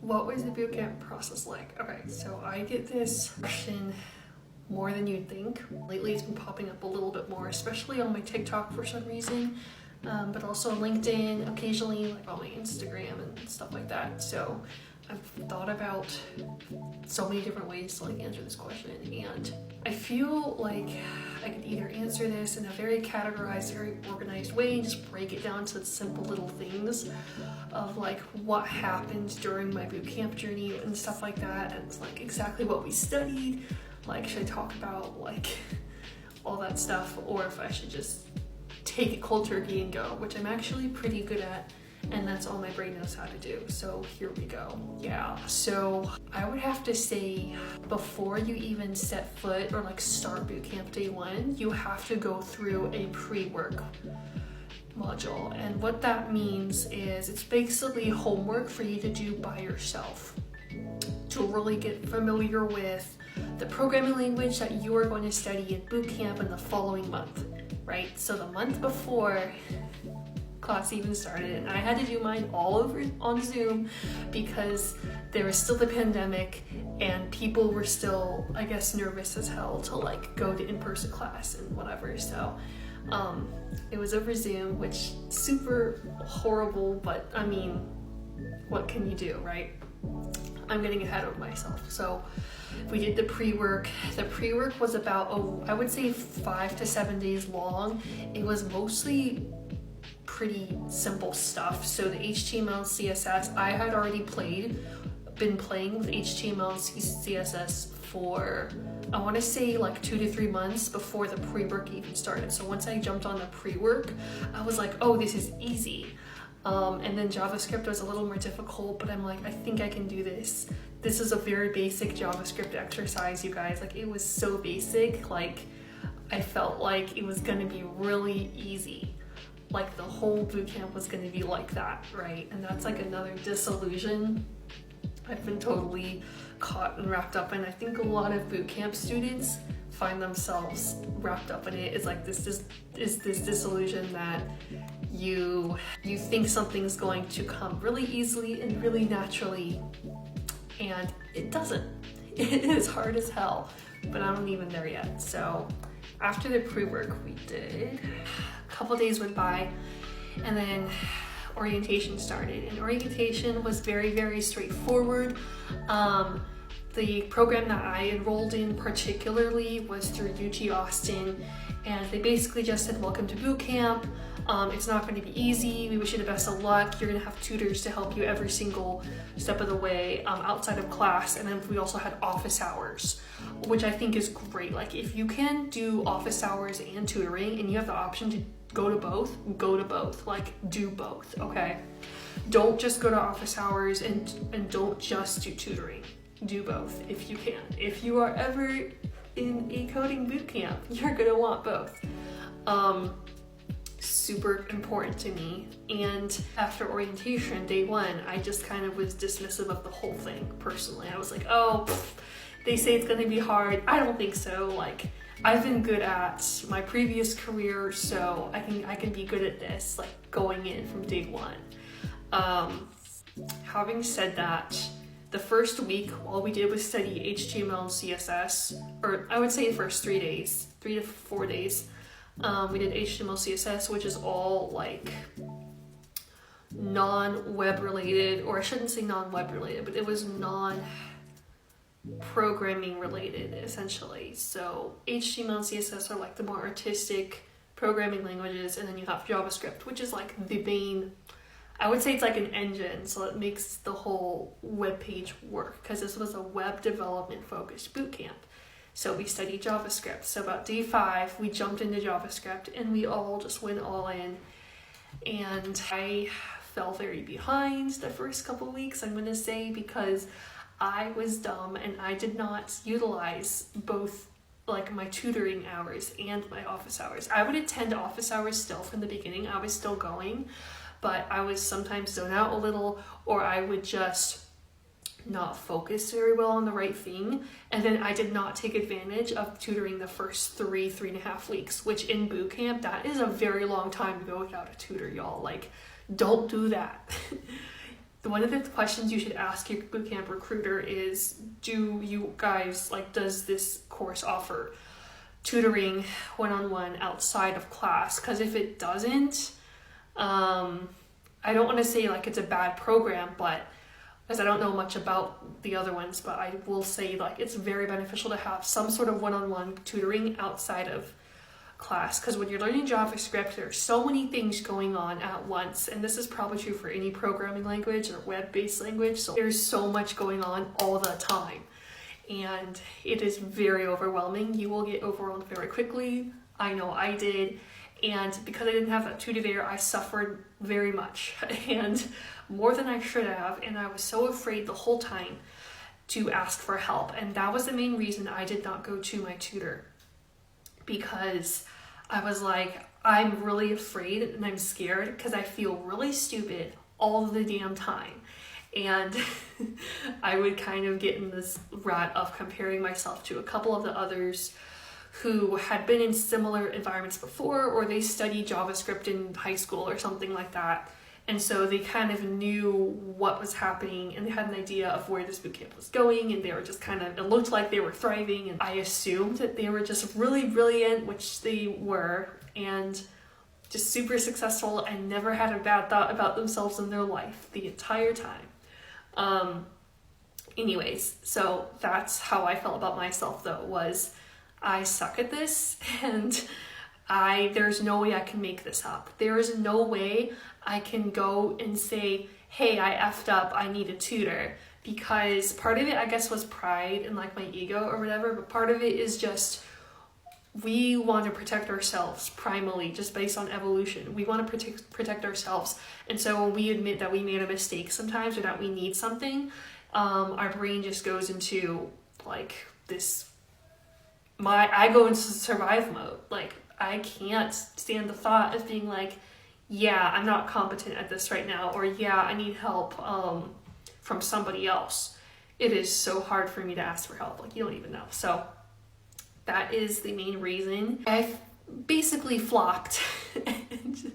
What was the bootcamp process like? Okay, so I get this question more than you'd think. Lately it's been popping up a little bit more, especially on my TikTok for some reason, but also on LinkedIn, occasionally like on my Instagram and stuff like that. So I've thought about so many different ways to like answer this question, and I feel like I could either answer this in a very categorized, very organized way and just break it down to simple little things of like what happened during my bootcamp journey and stuff like that, and like exactly what we studied. Like, should I talk about like all that stuff, or if I should just take it cold turkey and go, which I'm actually pretty good at, and that's all my brain knows how to do. So here we go. Yeah, so I would have to say before you even set foot or like start bootcamp day one, you have to go through a pre-work module. And what that means is it's basically homework for you to do by yourself to really get familiar with the programming language that you are going to study in bootcamp in the following month, right? So the month before class even started, and I had to do mine all over on Zoom because there was still the pandemic and people were still, I guess, nervous as hell to like go to in-person class and whatever. So it was over Zoom, which super horrible, but I mean, what can you do, right? I'm getting ahead of myself. So we did the pre-work. The pre-work was about, I would say 5 to 7 days long. It was mostly pretty simple stuff. So the HTML and CSS, I had already been playing with HTML and CSS for, I want to say like 2 to 3 months before the pre-work even started. So once I jumped on the pre-work, I was like, oh, this is easy. And then JavaScript was a little more difficult, but I'm like, I think I can do this. This is a very basic JavaScript exercise, you guys. Like, it was so basic, like I felt like it was gonna be really easy. Like the whole bootcamp was gonna be like that, right? And that's like another disillusion I've been totally caught and wrapped up in. I think a lot of bootcamp students find themselves wrapped up in it. It's like this disillusion that you think something's going to come really easily and really naturally, and it doesn't. It is hard as hell, but I'm not even there yet. So after the pre-work we did, a couple days went by, and then orientation started, and orientation was very, very straightforward. The program that I enrolled in particularly was through UT Austin, and they basically just said, welcome to bootcamp. It's not going to be easy. We wish you the best of luck. You're going to have tutors to help you every single step of the way outside of class. And then we also had office hours, which I think is great. Like, if you can do office hours and tutoring and you have the option to go to both, go to both. Like, do both, okay? Don't just go to office hours and don't just do tutoring. Do both if you can. If you are ever in a coding bootcamp, you're going to want both. Super important to me. And after orientation, day one, I just kind of was dismissive of the whole thing personally. I was like, oh, they say it's going to be hard. I don't think so. Like, I've been good at my previous career, so I can be good at this, like going in from day one. Having said that, the first week, all we did was study HTML and CSS, or I would say the first 3 days, 3 to 4 days. We did HTML, CSS, which is all like non-web related, or I shouldn't say non-web related, but it was non-programming related, essentially. So HTML and CSS are like the more artistic programming languages, and then you have JavaScript, which is like the main, I would say it's like an engine, so it makes the whole web page work, because this was a web development focused bootcamp. So we studied JavaScript. So about day 5, we jumped into JavaScript and we all just went all in. And I fell very behind the first couple weeks, I'm gonna say, because I was dumb and I did not utilize both like my tutoring hours and my office hours. I would attend office hours still from the beginning. I was still going, but I was sometimes zone out a little, or I would just not focus very well on the right thing. And then I did not take advantage of tutoring the first 3.5 weeks, which in bootcamp, that is a very long time to go without a tutor, y'all. Like, don't do that. one of the questions you should ask your bootcamp recruiter is, do you guys, like, does this course offer tutoring one-on-one outside of class? Because if it doesn't, I don't want to say like it's a bad program, but as I don't know much about the other ones, but I will say like it's very beneficial to have some sort of one-on-one tutoring outside of class, because when you're learning JavaScript, there are so many things going on at once, and this is probably true for any programming language or web-based language. So there's so much going on all the time, and it is very overwhelming. You will get overwhelmed very quickly. I know I did, and because I didn't have that tutor there, I suffered very much and more than I should have, and I was so afraid the whole time to ask for help, and that was the main reason I did not go to my tutor, because I was like, I'm really afraid and I'm scared because I feel really stupid all the damn time. And I would kind of get in this rut of comparing myself to a couple of the others who had been in similar environments before, or they studied JavaScript in high school or something like that. And so they kind of knew what was happening, and they had an idea of where this bootcamp was going, and they were just kind of, it looked like they were thriving, and I assumed that they were just really brilliant, which they were, and just super successful and never had a bad thought about themselves in their life the entire time. Anyways, so that's how I felt about myself though, was I suck at this, and there's no way I can make this up. There is no way I can go and say, hey, I effed up, I need a tutor, because part of it, I guess, was pride and like my ego or whatever, but part of it is just, we want to protect ourselves primarily, just based on evolution. We want to protect ourselves, and so when we admit that we made a mistake sometimes, or that we need something, our brain just goes into like this, I go into survive mode. Like, I can't stand the thought of being like, yeah, I'm not competent at this right now, or yeah, I need help from somebody else. It is so hard for me to ask for help, like you don't even know. So that is the main reason. I basically flopped and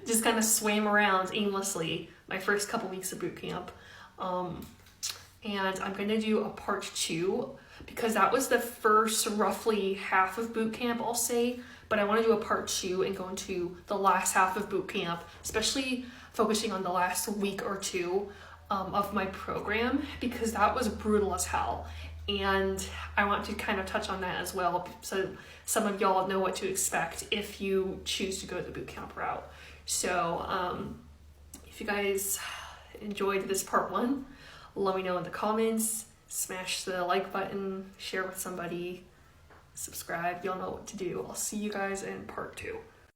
just kind of swam around aimlessly my first couple weeks of boot camp. And I'm going to do a part 2, because that was the first roughly half of boot camp, I'll say. But I want to do a part 2 and go into the last half of boot camp, especially focusing on the last week or two of my program, because that was brutal as hell. And I want to kind of touch on that as well, so some of y'all know what to expect if you choose to go the boot camp route. So if you guys enjoyed this part 1, let me know in the comments. Smash the like button, share with somebody, subscribe, y'all know what to do. I'll see you guys in part 2.